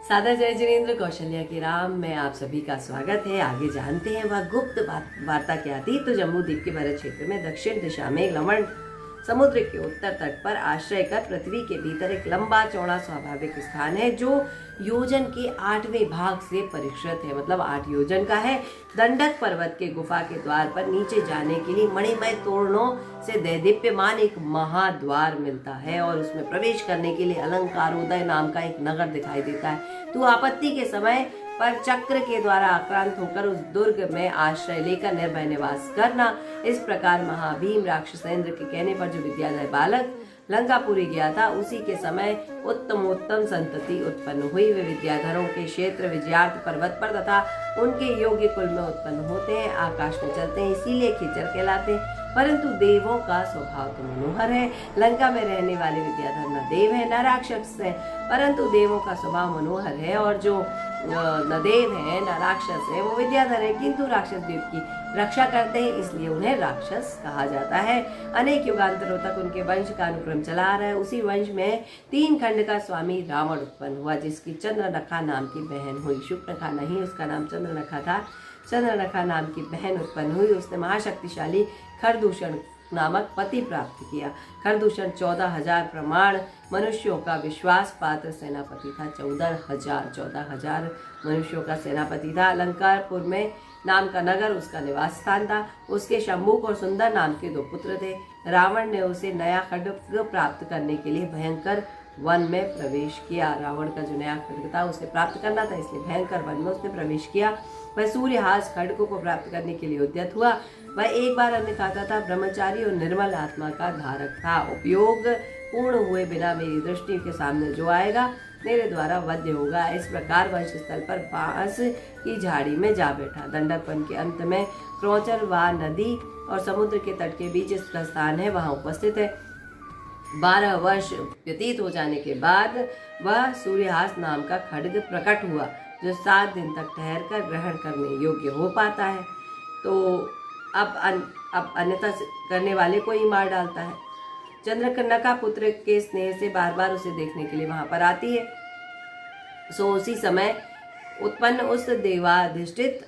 सादा जय जिनेन्द्र कौशल्या के राम में आप सभी का स्वागत है। आगे जानते हैं वह गुप्त वार्ता क्या थी। तो जम्मू द्वीप के भरत क्षेत्र में दक्षिण दिशा में लवण समुद्र के उत्तर तट पर आश्रय कर पृथ्वी के भीतर एक लंबा चौड़ा स्वाभाविक स्थान है जो योजन के 8वें भाग से परिष्कृत है, मतलब 8 योजन का है। दंडक पर्वत के गुफा के द्वार पर नीचे जाने के लिए मणिमय तोरणों से दैदीप्यमान एक महाद्वार मिलता है और उसमें प्रवेश करने के लिए अलंकारोदय नाम का एक नगर दिखाई देता है। तो आपत्ति के समय पर चक्र के द्वारा आक्रांत होकर उस दुर्ग में आश्रय लेकर निर्भय निवास करना। इस प्रकार महाभीम राक्षसेंद्र के कहने पर जो विद्यालय बालक लंकापुरी गया था, उसी के समय उत्तमोत्तम संतति उत्पन्न हुई। वे विद्याधरों के क्षेत्र विजयार्थ पर्वत पर तथा उनके योग्य कुल में उत्पन्न होते हैं, आकाश में चलते हैं, इसीलिए खिचर कहलाते हैं। परंतु देवों का स्वभाव तो मनोहर है। लंका में रहने वाले विद्याधर न देव है न राक्षस है, परंतु देवों का स्वभाव मनोहर है। और जो न देव है न राक्षस है वो विद्याधर है, किंतु राक्षस द्वीप की रक्षा करते हैं, इसलिए उन्हें राक्षस कहा जाता है। अनेक युगांतरों तक उनके वंश का अनुक्रम चला आ रहा है। उसी वंश में 3 खंड का स्वामी रावण उत्पन्न हुआ, जिसकी चंद्रनखा नाम की बहन हुई। शुक्रनखा नहीं, उसका नाम चंद्रनखा था। चंद्रनखा नाम की बहन उत्पन्न हुई। उसने महाशक्तिशाली खरदूषण नामक पति प्राप्त किया। खरदूषण 14,000 प्रमाण मनुष्यों का विश्वास पात्र सेनापति था। 14,000 मनुष्यों का सेनापति था। अलंकारपुर में नाम का नगर उसका निवास स्थान था। उसके शंभुक और सुंदर नाम के 2 पुत्र थे। रावण ने उसे नया खड्ग प्राप्त करने के लिए भयंकर वन में प्रवेश किया। रावण का जो नया खड्ग था उसे प्राप्त करना था, इसलिए भयंकर वन में उसने प्रवेश किया। वह सूर्यहास खड्ग को प्राप्त करने के लिए उद्यत हुआ। वह एक बार अन्न खाता था, ब्रह्मचारी और निर्मल आत्मा का धारक था। उपयोग पूर्ण हुए बिना मेरी दृष्टि के सामने जो आएगा मेरे द्वारा वध्य होगा। इस प्रकार वंश स्थल पर बांस की झाड़ी में जा बैठा। दंडक वन के अंत में क्रोचर व नदी और समुद्र के तट के बीच इसका स्थान है, वहां उपस्थित है। 12 वर्ष व्यतीत हो जाने के बाद वह सूर्यहास नाम का खड्ग प्रकट हुआ, जो 7 दिन तक ठहर कर ग्रहण करने योग्य हो पाता है। तो अब अन्यथा करने वाले को ही मार डालता है। चंद्रकन्या पुत्र के स्नेह से बार बार उसे देखने के लिए वहां पर आती है। सो उसी समय उत्पन्न उस देवाधिष्ठित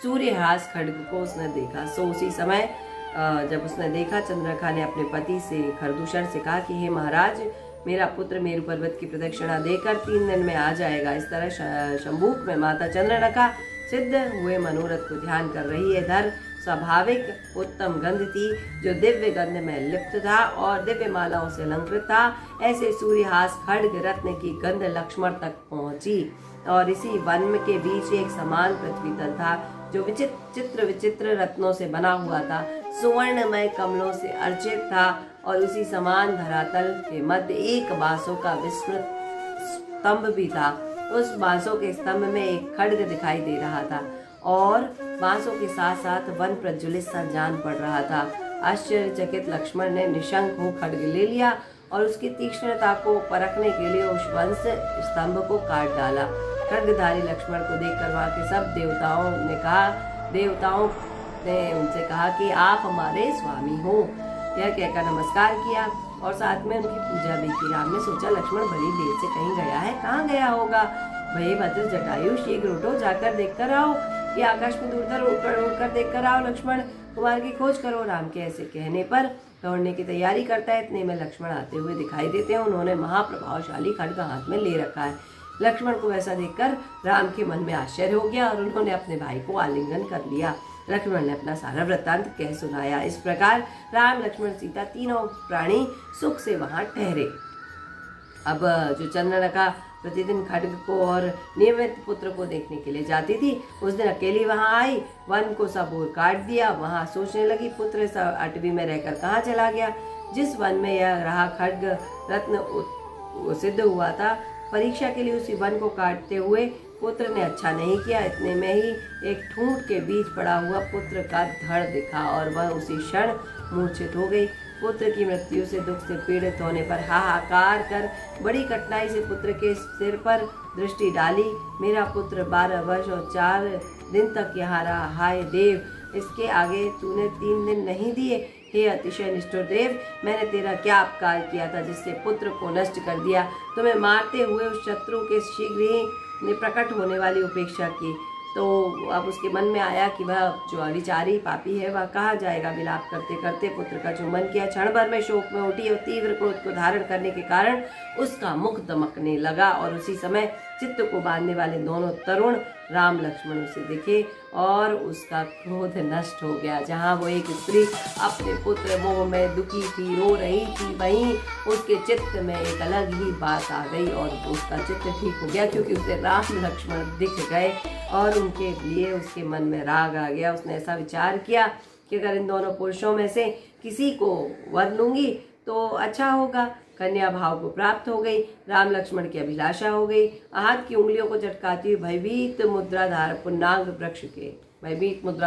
सूर्यहास खड्ग को उसने देखा। सो उसी समय जब उसने देखा, चंद्रखा ने अपने पति से खरदूषण से कहा कि हे महाराज, मेरा पुत्र मेरु पर्वत की प्रदक्षिणा देकर 3 दिन में आ जाएगा। इस तरह शंभूक में माता चंद्रनखा सिद्ध हुए मनोरथ को ध्यान कर रही है। धर स्वाभाविक उत्तम गंध थी, जो दिव्य गंध में लिप्त था और दिव्य मालाओं से अलंकृत था। ऐसे सूर्यहास खड्ग रत्न की गंध लक्ष्मण तक पहुंची और इसी वन के बीच एक समान पृथ्वी तल था, जो विचित्र रत्नों से बना हुआ था, सुवर्णमय कमलों से अर्चित था। और उसी समान धरातल के मध्य एक बांसों का विस्तृत स्तंभ भी था। उस बांसों के स्तंभ में एक खड्ग दिखाई दे रहा था और बांसों के साथ साथ वन प्रज्वलित सा जान पड़ रहा था। आश्चर्यचकित लक्ष्मण ने निशंक हो खड्ग ले लिया और उसकी तीक्ष्णता को परखने के लिए उस वंश स्तंभ को काट डाला। खड्गधारी लक्ष्मण को देखकर वहां के सब देवताओं ने उनसे कहा कि आप हमारे स्वामी हो। यह कहकर नमस्कार किया और साथ में उनकी पूजा भी की। राम ने सोचा, लक्ष्मण बड़ी देर से कहीं गया है, कहाँ गया होगा। भय भद्र जटायु, शीघ्र उठो, जाकर देखकर आओ कि आकाश में दूर उड़कर देखकर आओ। लक्ष्मण कुमार की खोज करो। राम के ऐसे कहने पर दौड़ने की तैयारी करता है। इतने में लक्ष्मण आते हुए दिखाई देते हैं। उन्होंने महाप्रभावशाली खड्ग हाथ में ले रखा है। लक्ष्मण को ऐसा देखकर राम के मन में आश्चर्य हो गया और उन्होंने अपने भाई को आलिंगन कर लिया। लक्ष्मण ने अपना सारा वृत्तांत कह सुनाया। इस प्रकार राम, लक्ष्मण, सीता तीनों प्राणी सुख से वहां ठहरे। अब जो चंद्रनखा प्रतिदिन खड्ग को और नियमित पुत्र को देखने के लिए जाती थी, उस दिन अकेली वहां आई। वन को सब ओर काट दिया। वहां सोचने लगी, पुत्र सब अटवी में रहकर कहाँ चला गया। जिस वन में यह रहा खड्ग रत्न सिद्ध हुआ था, परीक्षा के लिए उसी वन को काटते हुए पुत्र ने अच्छा नहीं किया। इतने में ही एक ठूंठ के बीच पड़ा हुआ पुत्र का धड़ दिखा और वह उसी क्षण मूर्छित हो गई। पुत्र की मृत्यु से दुख से पीड़ित होने पर हाहाकार कर बड़ी कठिनाई से पुत्र के सिर पर दृष्टि डाली। मेरा पुत्र 12 वर्ष और 4 दिन तक यहाँ रहा। हाय देव, इसके आगे तूने 3 दिन नहीं दिए। हे अतिशय निष्ठुर देव, मैंने तेरा क्या अपकार किया था जिससे पुत्र को नष्ट कर दिया। तुम्हें मारते हुए उस शत्रु के शीघ्र ही प्रकट होने वाली उपेक्षा की। तो अब उसके मन में आया कि वह जो अविचारी पापी है वह कहाँ जाएगा। विलाप करते करते पुत्र का चुंबन किया। क्षण भर में शोक में उठी और तीव्र क्रोध को धारण करने के कारण उसका मुख दमकने लगा और उसी समय चित्त को बांधने वाले दोनों तरुण राम लक्ष्मण उसे दिखे और उसका क्रोध नष्ट हो गया। जहाँ वो एक स्त्री अपने पुत्र मोह में दुखी थी, रो रही थी, वहीं उसके चित्त में एक अलग ही बात आ गई और उसका चित्त ठीक हो गया, क्योंकि उसे राम लक्ष्मण दिख गए और उनके लिए उसके मन में राग आ गया। उसने ऐसा विचार किया कि अगर इन दोनों पुरुषों में से किसी को वर लूंगी तो अच्छा होगा। कन्या भाव को प्राप्त हो गई, राम लक्ष्मण की अभिलाषा हो गई। हाथ की उंगलियों को झटकाती हुई भयभीत मुद्रा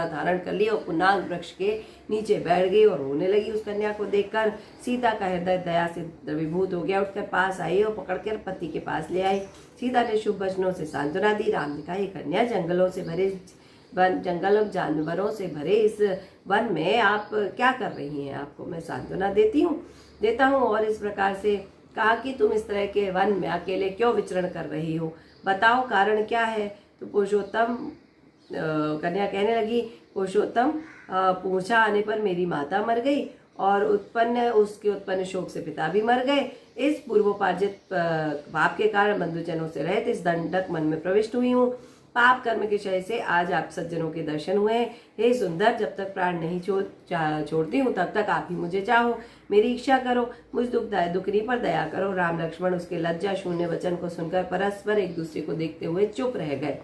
धारण कर ली और पुन्नाग वृक्ष के नीचे बैठ गई और रोने लगी। उस कन्या को देखकर सीता का हृदय दया से द्रवीभूत हो गया। उठकर पास आई और पकड़कर पति के पास ले आई। सीता ने शुभ वचनों से सांत्वना दी। राम ने कहा, ये कन्या जंगलों जानवरों से भरे इस वन में आप क्या कर रही हैं? आपको मैं सांत्वना देता हूँ और इस प्रकार से कहा कि तुम इस तरह के वन में अकेले क्यों विचरण कर रही हो, बताओ कारण क्या है। तो पुरुषोत्तम कन्या कहने लगी, पुरुषोत्तम, पूछा आने पर मेरी माता मर गई और उसके उत्पन्न शोक से पिता भी मर गए। इस पूर्वोपार्जित पाप के कारण बंधुजनों से रहित इस दंडक मन में प्रविष्ट हुई हूँ। पाप कर्म के क्षय से आज आप सज्जनों के दर्शन हुए। हे सुंदर, जब तक प्राण नहीं छोड़ती हूँ तब तक आप ही मुझे चाहो, मेरी इच्छा करो, मुझ दुखनी पर दया करो। राम लक्ष्मण उसके लज्जा शून्य वचन को सुनकर परस्पर एक दूसरे को देखते हुए चुप रह गए।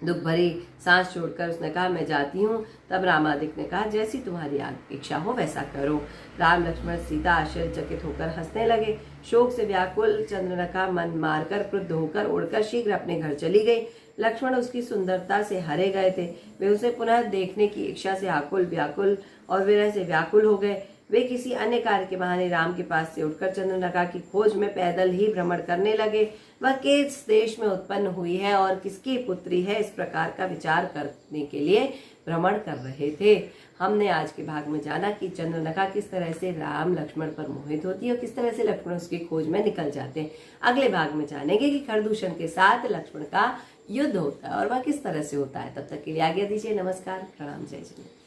दुख भरी सांस छोड़कर उसने कहा, मैं जाती हूँ। तब रामादिक ने कहा, जैसी तुम्हारी इच्छा हो वैसा करो। राम लक्ष्मण सीता आश्चर्यचकित होकर हंसने लगे। शोक से व्याकुल चंद्रनखा मन मारकर क्रुद्ध होकर उड़कर शीघ्र अपने घर चली गई। लक्ष्मण उसकी सुंदरता से हरे गए थे। वे उसे पुनः देखने की इच्छा से आकुल व्याकुल और विरह से व्याकुल हो गए। वे किसी अन्य कार्य के बहाने राम के पास से उठकर चंद्रनखा की खोज में पैदल ही भ्रमण करने लगे। वह किस देश में उत्पन्न हुई है और किसकी पुत्री है, इस प्रकार का विचार करने के लिए भ्रमण कर रहे थे। हमने आज के भाग में जाना कि चंद्रनखा किस तरह से राम लक्ष्मण पर मोहित होती है और किस तरह से लक्ष्मण उसकी खोज में निकल जाते हैं। अगले भाग में जानेंगे कि खरदूषण के साथ लक्ष्मण का युद्ध होता है और वह किस तरह से होता है। तब तक के लिए आज्ञा दीजिए। नमस्कार, प्रणाम, जय जय।